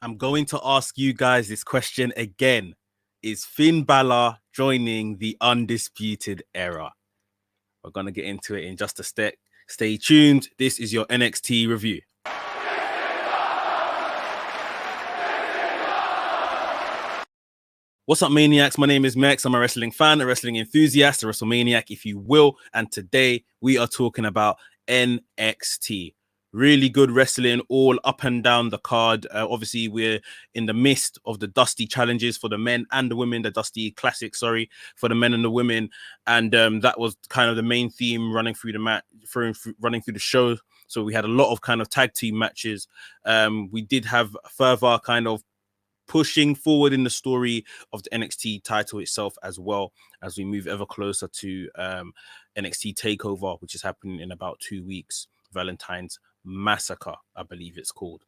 I'm going to ask you guys this question again. Is Finn Balor joining the Undisputed Era? We're going to get into it in just a sec. Stay tuned. This is your NXT review. What's up, Maniacs? My name is Mex. I'm a wrestling fan, a wrestling enthusiast, a WrestleManiac, if you will. And today we are talking about NXT. Really good wrestling all up and down the card. Obviously, we're in the midst of the Dusty challenges for the men and the women, the Dusty Classic, for the men and the women. And that was kind of the main theme running through the match, running through the show. So we had a lot of kind of tag team matches. We did have further kind of pushing forward in the story of the NXT title itself, as well as we move ever closer to NXT TakeOver, which is happening in about 2 weeks. Valentine's Massacre, I believe it's called.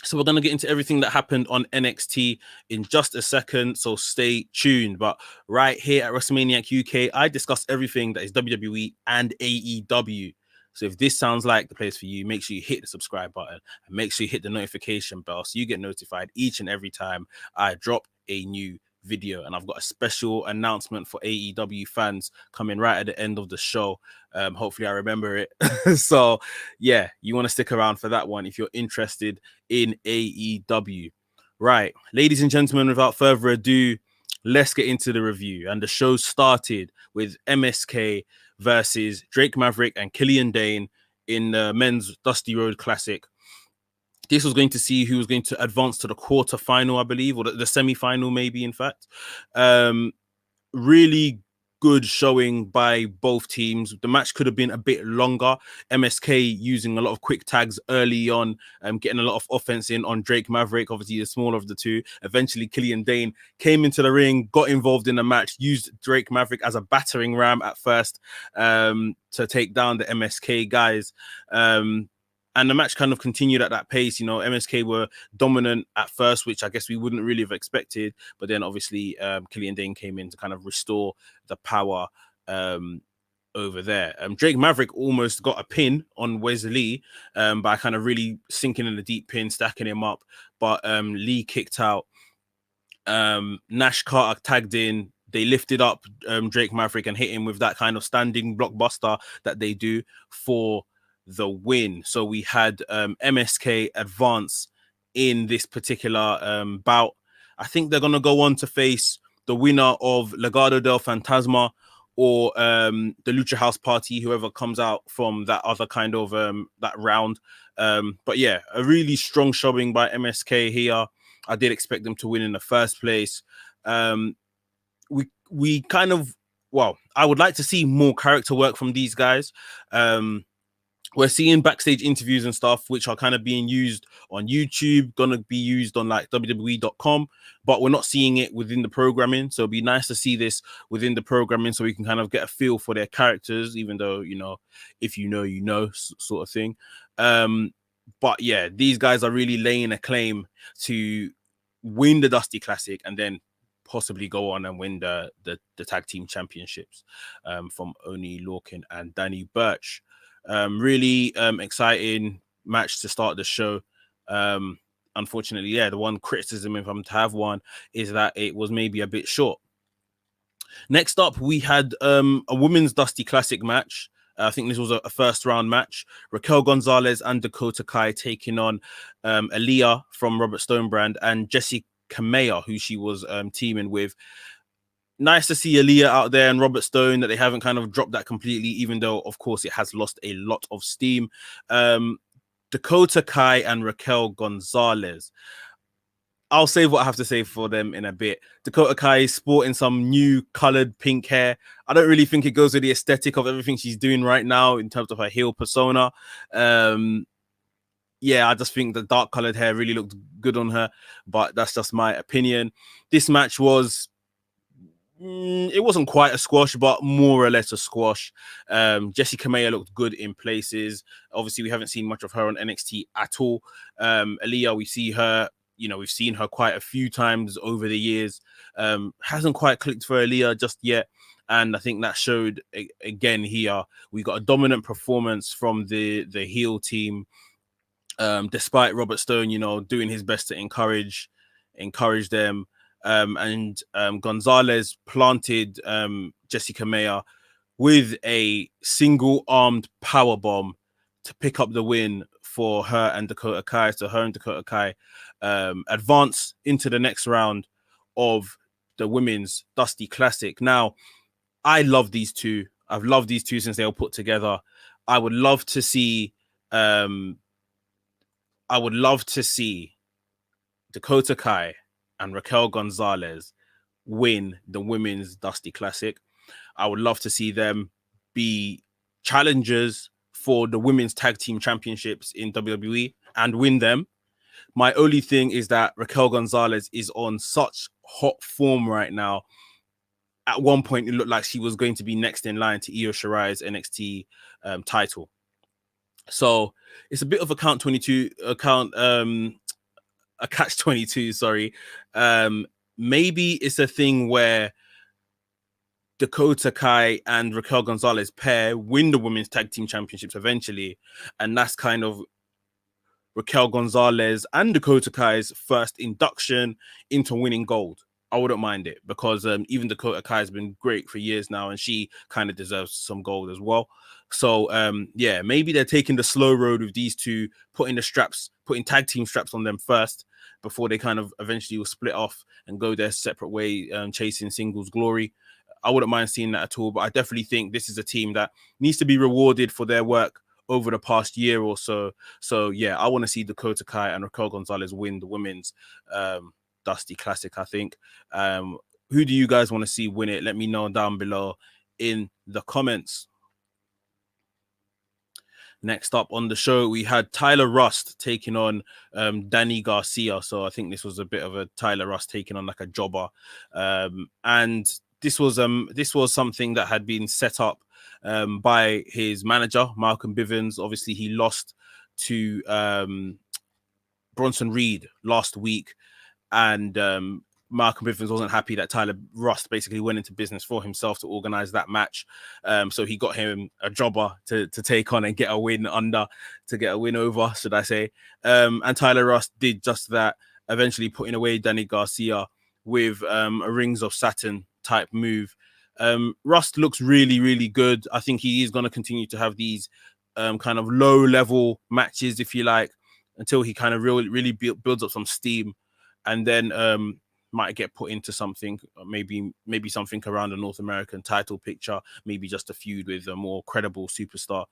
So we're going to get into everything that happened on NXT in just a second, so stay tuned. But right here at WrestleManiac UK, I discuss everything that is WWE and AEW. So if this sounds like the place for you, make sure you hit the subscribe button and make sure you hit the notification bell so you get notified each and every time I drop a new video. And I've got a special announcement for AEW fans coming right at the end of the show. Hopefully I remember it. So yeah, you want to stick around for that one if you're interested in AEW. Right, ladies and gentlemen, without further ado, let's get into the review. And the show started with MSK versus Drake Maverick and Killian Dane in the men's Dusty Road Classic. This was going to see who was going to advance to the quarterfinal, I believe, or the semi-final, maybe, in fact. Really good showing by both teams. The match could have been a bit longer. MSK using a lot of quick tags early on, getting a lot of offense in on Drake Maverick, obviously the smaller of the two. Eventually, Killian Dane came into the ring, got involved in the match, used Drake Maverick as a battering ram at first to take down the MSK guys. And the match kind of continued at that pace. You know, MSK were dominant at first, which I guess we wouldn't really have expected. But then obviously Killian Dane came in to kind of restore the power over there. Drake Maverick almost got a pin on Wesley by kind of really sinking in the deep pin, stacking him up. But Lee kicked out. Nash Carter tagged in. They lifted up Drake Maverick and hit him with that kind of standing blockbuster that they do for the win. So we had MSK advance in this particular bout. I think they're going to go on to face the winner of Legado del Fantasma or the Lucha House Party, whoever comes out from that other kind of that round. But yeah, a really strong showing by MSK here. I did expect them to win in the first place. We kind of, well, I would like to see more character work from these guys. We're seeing backstage interviews and stuff, which are kind of being used on YouTube, gonna be used on like WWE.com, but we're not seeing it within the programming. So it'd be nice to see this within the programming so we can kind of get a feel for their characters, even though, you know, if you know, sort of thing. But yeah, these guys are really laying a claim to win the Dusty Classic and then possibly go on and win the tag team championships from Oney, Lorcan and Danny Burch. Really exciting match to start the show. Unfortunately, yeah, the one criticism, if I'm to have one, is that it was maybe a bit short. Next up, we had a women's Dusty Classic match. I think this was a first round match. Raquel Gonzalez and Dakota Kai taking on Aaliyah from Robert Stone brand and Jessie Kamea, who she was teaming with. Nice to see Aaliyah out there and Robert Stone, that they haven't kind of dropped that completely, even though, of course, it has lost a lot of steam. Dakota Kai and Raquel Gonzalez. I'll save what I have to say for them in a bit. Dakota Kai is sporting some new colored pink hair. I don't really think it goes with the aesthetic of everything she's doing right now in terms of her heel persona. Yeah, I just think the dark colored hair really looked good on her, but that's just my opinion. This match was... it wasn't quite a squash, but more or less a squash. Jessie Kamea looked good in places. Obviously, we haven't seen much of her on NXT at all. Aaliyah, we see her, you know, we've seen her quite a few times over the years. Hasn't quite clicked for Aaliyah just yet. And I think that showed again here. We got a dominant performance from the heel team. despite Robert Stone, doing his best to encourage them. And Gonzalez planted Jessica Meyer with a single-armed power bomb to pick up the win for her and Dakota Kai. So her and Dakota Kai advance into the next round of the Women's Dusty Classic. Now, I love these two. I've loved these two since they were put together. I would love to see Dakota Kai and Raquel Gonzalez win the Women's Dusty Classic. I would love to see them be challengers for the Women's Tag Team Championships in WWE and win them. My only thing is that Raquel Gonzalez is on such hot form right now. At one point, it looked like she was going to be next in line to Io Shirai's NXT title. So it's a bit of a a catch-22, sorry. Maybe it's a thing where Dakota Kai and Raquel Gonzalez pair win the Women's Tag Team Championships eventually, and that's kind of Raquel Gonzalez and Dakota Kai's first induction into winning gold. I wouldn't mind it, because even Dakota Kai has been great for years now, and she kind of deserves some gold as well. So yeah, maybe they're taking the slow road with these two, putting tag team straps on them first before they kind of eventually will split off and go their separate way, chasing singles glory. I wouldn't mind seeing that at all, but I definitely think this is a team that needs to be rewarded for their work over the past year or so. So yeah, I want to see Dakota Kai and Raquel Gonzalez win the Women's Dusty Classic, I think. Who do you guys want to see win it? Let me know down below in the comments. Next up on the show, we had Tyler Rust taking on Danny Garcia. So I think this was a bit of a Tyler Rust taking on like a jobber. And this was something that had been set up by his manager, Malcolm Bivens. Obviously, he lost to Bronson Reed last week, and Malcolm Bivens wasn't happy that Tyler Rust basically went into business for himself to organize that match. So he got him a jobber to take on and get a win over, should I say. And Tyler Rust did just that, eventually putting away Danny Garcia with a Rings of Saturn type move. Rust looks really, really good. I think he is going to continue to have these kind of low level matches, if you like, until he kind of really builds up some steam, and then might get put into something, maybe something around the North American title picture, maybe just a feud with a more credible superstar.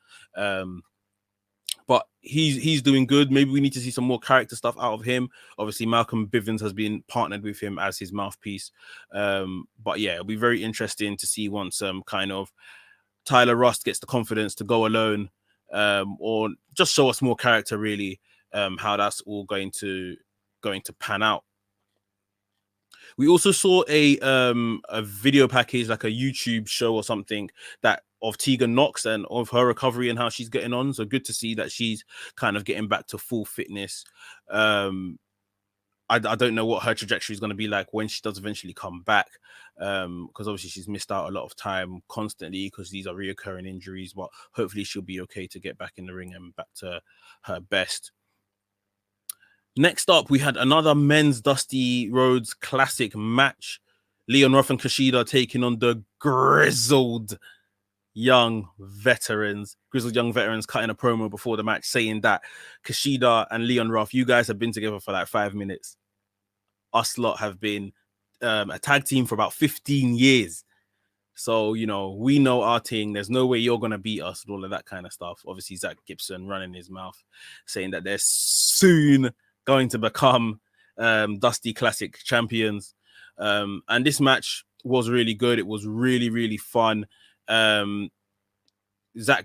But he's doing good. Maybe we need to see some more character stuff out of him. Obviously, Malcolm Bivens has been partnered with him as his mouthpiece. But yeah, it'll be very interesting to see once kind of Tyler Rust gets the confidence to go alone, or just show us more character, really, how that's all going to pan out. We also saw a video package, like a YouTube show or something, that of Tegan Knox and of her recovery and how she's getting on. So good to see that she's kind of getting back to full fitness. I don't know what her trajectory is going to be like when she does eventually come back, because obviously she's missed out a lot of time constantly because these are reoccurring injuries, but hopefully she'll be okay to get back in the ring and back to her best. Next up, we had another men's Dusty Rhodes Classic match. Leon Ruff and Kushida taking on the Grizzled Young Veterans. Grizzled Young Veterans cutting a promo before the match saying that Kushida and Leon Ruff, you guys have been together for like 5 minutes. Us lot have been a tag team for about 15 years. So, we know our thing. There's no way you're going to beat us and all of that kind of stuff. Obviously, Zach Gibson running his mouth, saying that they're soon going to become Dusty Classic champions. And this match was really good. It was really, really fun. Zach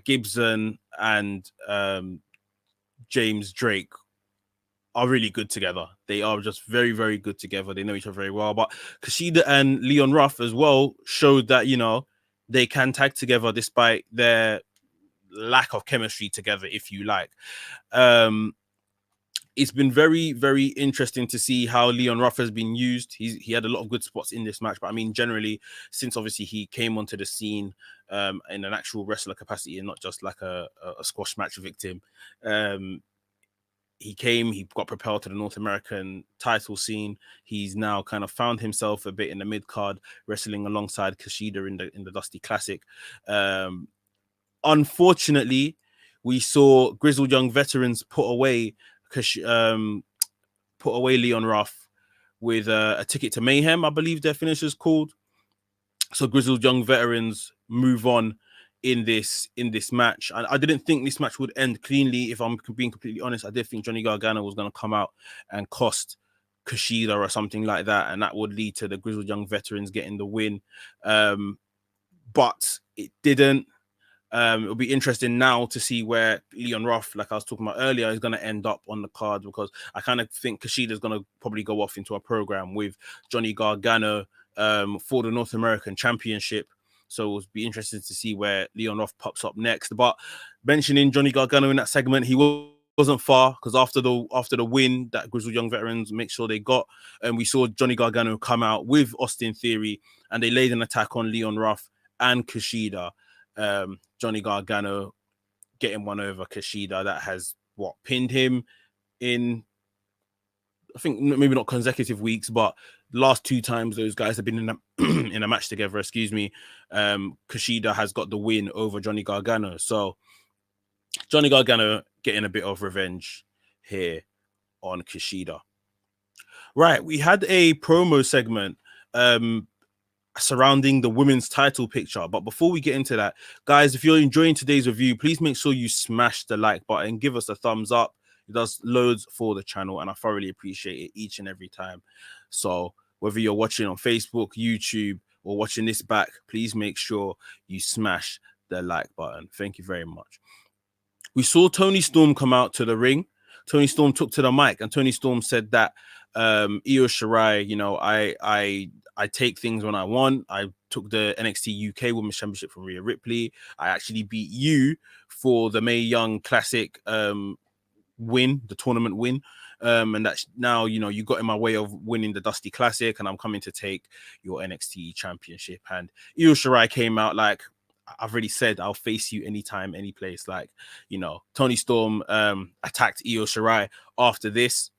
Gibson and James Drake are really good together. They are just very, very good together. They know each other very well. But Kushida and Leon Ruff as well showed that, they can tag together despite their lack of chemistry together, if you like. It's been very, very interesting to see how Leon Ruff has been used. He had a lot of good spots in this match, but I mean, generally, since obviously he came onto the scene in an actual wrestler capacity and not just like a squash match victim, he came, he got propelled to the North American title scene. He's now kind of found himself a bit in the mid card, wrestling alongside Kushida in the Dusty Classic. Unfortunately, we saw Grizzled Young Veterans put away Leon Roth with a ticket to Mayhem, I believe their finish is called. So Grizzled Young Veterans move on in this match. I didn't think this match would end cleanly. If I'm being completely honest, I did think Johnny Gargano was going to come out and cost Kushida or something like that, and that would lead to the Grizzled Young Veterans getting the win. But it didn't. It'll be interesting now to see where Leon Roth, like I was talking about earlier, is going to end up on the card, because I kind of think Kushida is going to probably go off into a program with Johnny Gargano for the North American Championship. So it'll be interesting to see where Leon Roth pops up next. But mentioning Johnny Gargano in that segment, he wasn't far, because after the win that Grizzled Young Veterans make sure they got, and we saw Johnny Gargano come out with Austin Theory, and they laid an attack on Leon Roth and Kushida. Johnny Gargano getting one over Kushida that has pinned him in, I think maybe not consecutive weeks, but the last 2 times those guys have been in a match together, Kushida has got the win over Johnny Gargano. So Johnny Gargano getting a bit of revenge here on Kushida. Right, we had a promo segment surrounding the women's title picture. But before we get into that, guys, if you're enjoying today's review, please make sure you smash the like button, give us a thumbs up. It does loads for the channel, and I thoroughly appreciate it each and every time. So whether you're watching on Facebook, YouTube, or watching this back, please make sure you smash the like button. Thank you very much. We saw Toni Storm come out to the ring. Toni Storm took to the mic, and Toni Storm said that Io Shirai, I take things when I want. I took the NXT UK Women's Championship from Rhea Ripley. I actually beat you for the Mae Young Classic win, the tournament win. And that's now, you got in my way of winning the Dusty Classic, and I'm coming to take your NXT Championship. And Io Shirai came out like, I've already said, I'll face you anytime, any place. Like, Toni Storm attacked Io Shirai after this.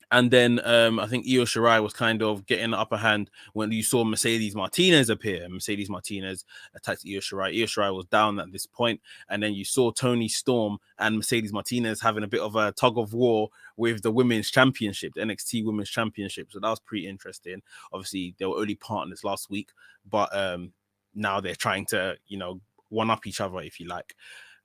And then I think Io Shirai was kind of getting the upper hand when you saw Mercedes Martinez appear. Mercedes Martinez attacked Io Shirai. Io Shirai was down at this point. And then you saw Toni Storm and Mercedes Martinez having a bit of a tug of war with the Women's Championship, the NXT Women's Championship. So that was pretty interesting. Obviously, they were only partners last week, but now they're trying to, one-up each other, if you like.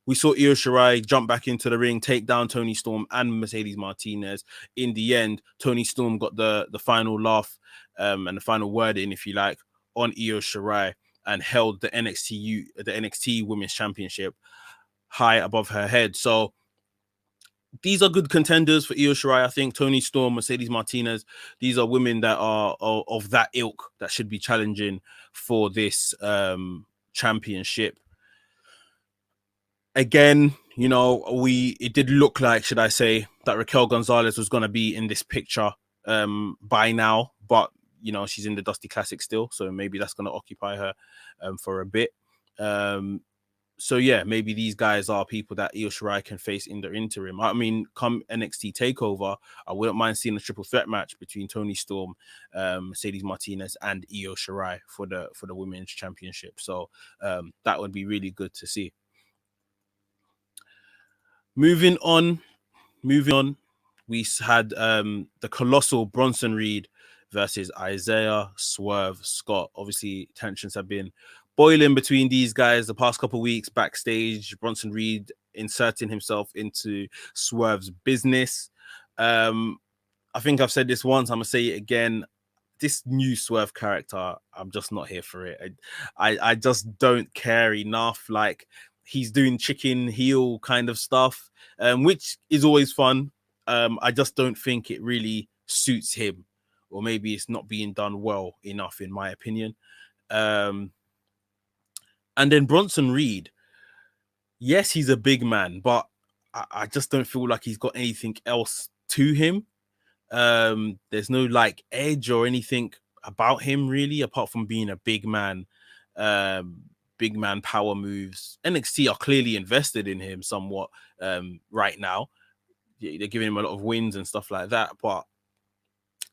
We saw Io Shirai jump back into the ring, take down Toni Storm and Mercedes Martinez. In the end, Toni Storm got the final laugh and the final word in, if you like, on Io Shirai, and held the NXT Women's Championship high above her head. So these are good contenders for Io Shirai. I think Toni Storm, Mercedes Martinez, these are women that are of that ilk that should be challenging for this championship. Again, it did look like, should I say, that Raquel Gonzalez was going to be in this picture by now, but she's in the Dusty Classic still, so maybe that's going to occupy her for a bit. So yeah, maybe these guys are people that Io Shirai can face in the interim. I mean, come NXT Takeover, I wouldn't mind seeing a triple threat match between Toni Storm, Mercedes Martinez, and Io Shirai for the Women's Championship. So that would be really good to see. Moving on, we had the colossal Bronson Reed versus Isaiah Swerve Scott. Obviously, tensions have been boiling between these guys the past couple of weeks backstage. Bronson Reed inserting himself into Swerve's business. I think I've said this once, I'm going to say it again. This new Swerve character, I'm just not here for it. I just don't care enough. Like, he's doing chicken heel kind of stuff, which is always fun. I just don't think it really suits him, or maybe it's not being done well enough, in my opinion. And then Bronson Reed, yes, he's a big man, but I just don't feel like he's got anything else to him. There's no like edge or anything about him really, apart from being a big man. Big man power moves. NXT are clearly invested in him somewhat right now. they're giving him a lot of wins and stuff like that. But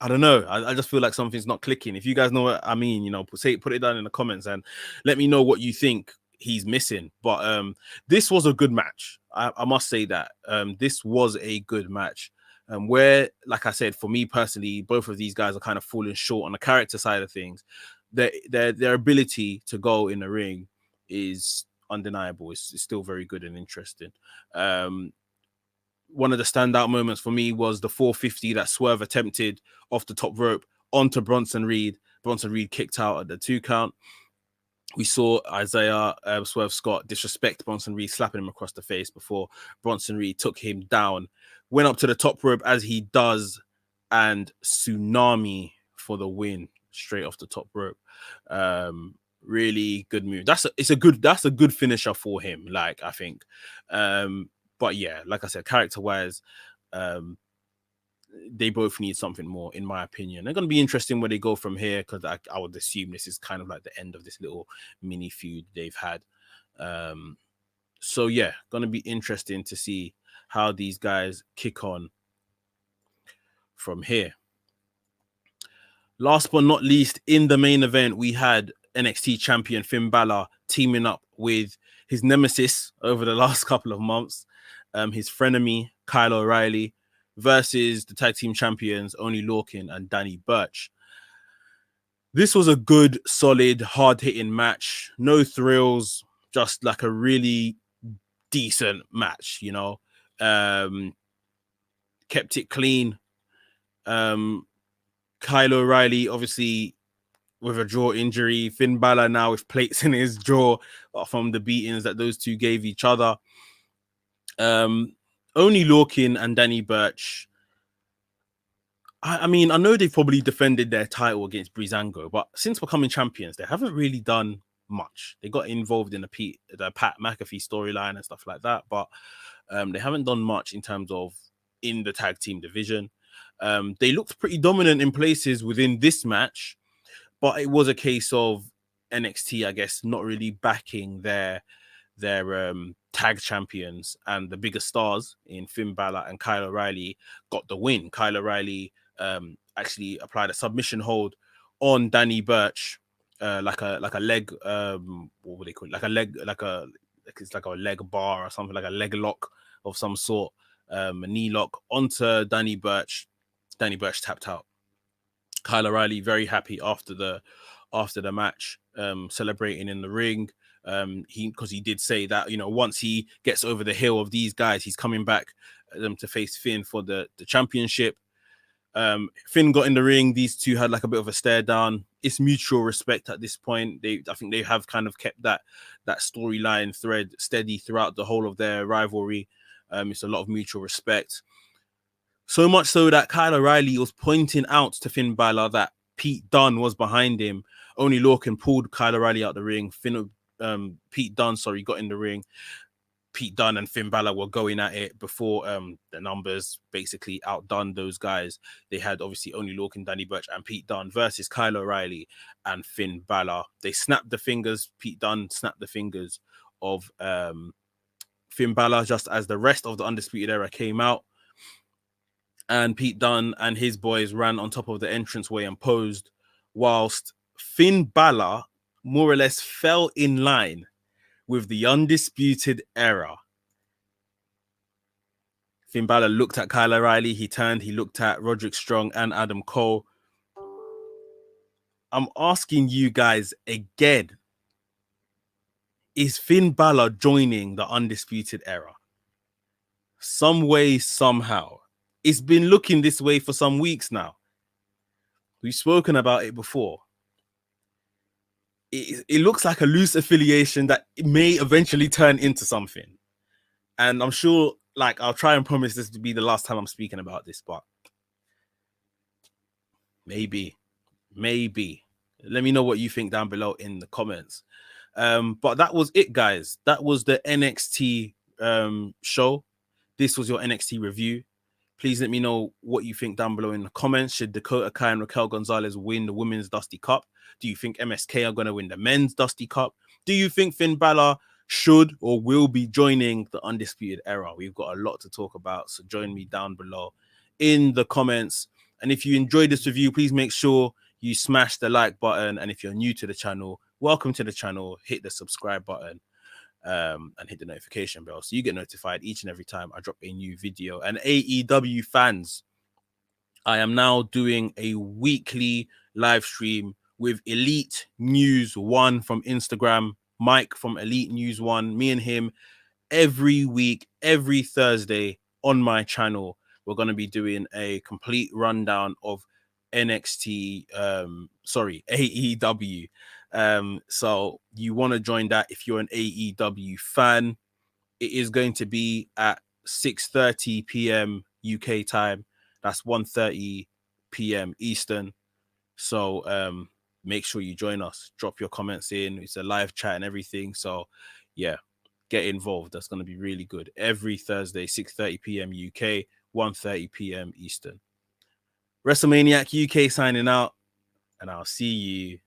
I don't know. I just feel like something's not clicking. If you guys know what I mean, put it down in the comments and let me know what you think he's missing. But this was a good match. I must say that this was a good match. Where, like I said, for me personally, both of these guys are kind of falling short on the character side of things. Their ability to go in the ring is undeniable. It's still very good and interesting. One of the standout moments for me was the 450 that Swerve attempted off the top rope onto Bronson Reed. Bronson Reed kicked out at the 2 count. We saw Isaiah Swindlescott disrespect Bronson Reed, slapping him across the face before Bronson Reed took him down. Went up to the top rope as he does, and tsunami for the win straight off the top rope. Really good move. That's a good finisher for him. Like, I think. But yeah, like I said, character-wise, they both need something more, in my opinion. They're going to be interesting where they go from here, because I would assume this is kind of like the end of this little mini feud they've had. So yeah, going to be interesting to see how these guys kick on from here. Last but not least, in the main event, we had NXT champion Finn Balor teaming up with his nemesis over the last couple of months, his frenemy, Kyle O'Reilly, versus the tag team champions, Oney Lorcan and Danny Burch. This was a good, solid, hard-hitting match. No thrills, just like a really decent match, kept it clean. Kyle O'Reilly, obviously, with a jaw injury. Finn Balor now with plates in his jaw from the beatings that those two gave each other. Oney Lorcan and Danny Burch. I mean, I know they've probably defended their title against Breezango, but since becoming champions, they haven't really done much. They got involved in the Pat McAfee storyline and stuff like that, but they haven't done much in terms of in the tag team division. They looked pretty dominant in places within this match, but it was a case of NXT, I guess, not really backing their tag champions, and the bigger stars in Finn Balor and Kyle O'Reilly got the win. Kyle O'Reilly actually applied a submission hold on Danny Burch, like a leg, what would they call it? It's like a leg bar or something, like a leg lock of some sort, a knee lock onto Danny Burch. Danny Burch tapped out. Kyle O'Reilly very happy after the match, celebrating in the ring. Because he did say that, once he gets over the hill of these guys, he's coming back to face Finn for the championship. Finn got in the ring. These two had like a bit of a stare down. It's mutual respect at this point. I think they have kind of kept that storyline thread steady throughout the whole of their rivalry. It's a lot of mutual respect. So much so that Kyle O'Reilly was pointing out to Finn Balor that Pete Dunne was behind him. Oney Lorcan pulled Kyle O'Reilly out the ring. Pete Dunne, got in the ring. Pete Dunne and Finn Balor were going at it before the numbers basically outdone those guys. They had obviously Oney Lorcan, Danny Burch, and Pete Dunne versus Kyle O'Reilly and Finn Balor. They snapped the fingers. Pete Dunne snapped the fingers of Finn Balor just as the rest of the Undisputed Era came out. And Pete Dunne and his boys ran on top of the entranceway and posed, whilst Finn Balor more or less fell in line with the Undisputed Era. Finn Balor looked at Kyle O'Reilly. He turned. He looked at Roderick Strong and Adam Cole. I'm asking you guys again. Is Finn Balor joining the Undisputed Era? Some way, somehow. It's been looking this way for some weeks now. We've spoken about it before. It looks like a loose affiliation that may eventually turn into something. And I'm sure, I'll try and promise this to be the last time I'm speaking about this, but maybe. Let me know what you think down below in the comments. But that was it, guys. That was the NXT show. This was your NXT review. Please let me know what you think down below in the comments. Should Dakota Kai and Raquel Gonzalez win the Women's Dusty Cup? Do you think MSK are going to win the Men's Dusty Cup? Do you think Finn Balor should or will be joining the Undisputed Era. We've got a lot to talk about, so join me down below in the comments. And if you enjoyed this review, please make sure you smash the like button. And if you're new to the channel, welcome to the channel. Hit the subscribe button and hit the notification bell so you get notified each and every time I drop a new video. And AEW fans, I am now doing a weekly live stream with Elite News 1 from Instagram, Mike from Elite News 1, me and him every week, every Thursday on my channel. We're going to be doing a complete rundown of NXT, AEW. So you want to join that if you're an AEW fan. It is going to be at 6:30 p.m. UK time. That's 1:30 p.m. Eastern. So make sure you join us. Drop your comments in. It's a live chat and everything. So yeah, get involved. That's going to be really good. Every Thursday, 6:30 p.m. UK, 1:30 p.m. Eastern. WrestleManiac UK signing out, and I'll see you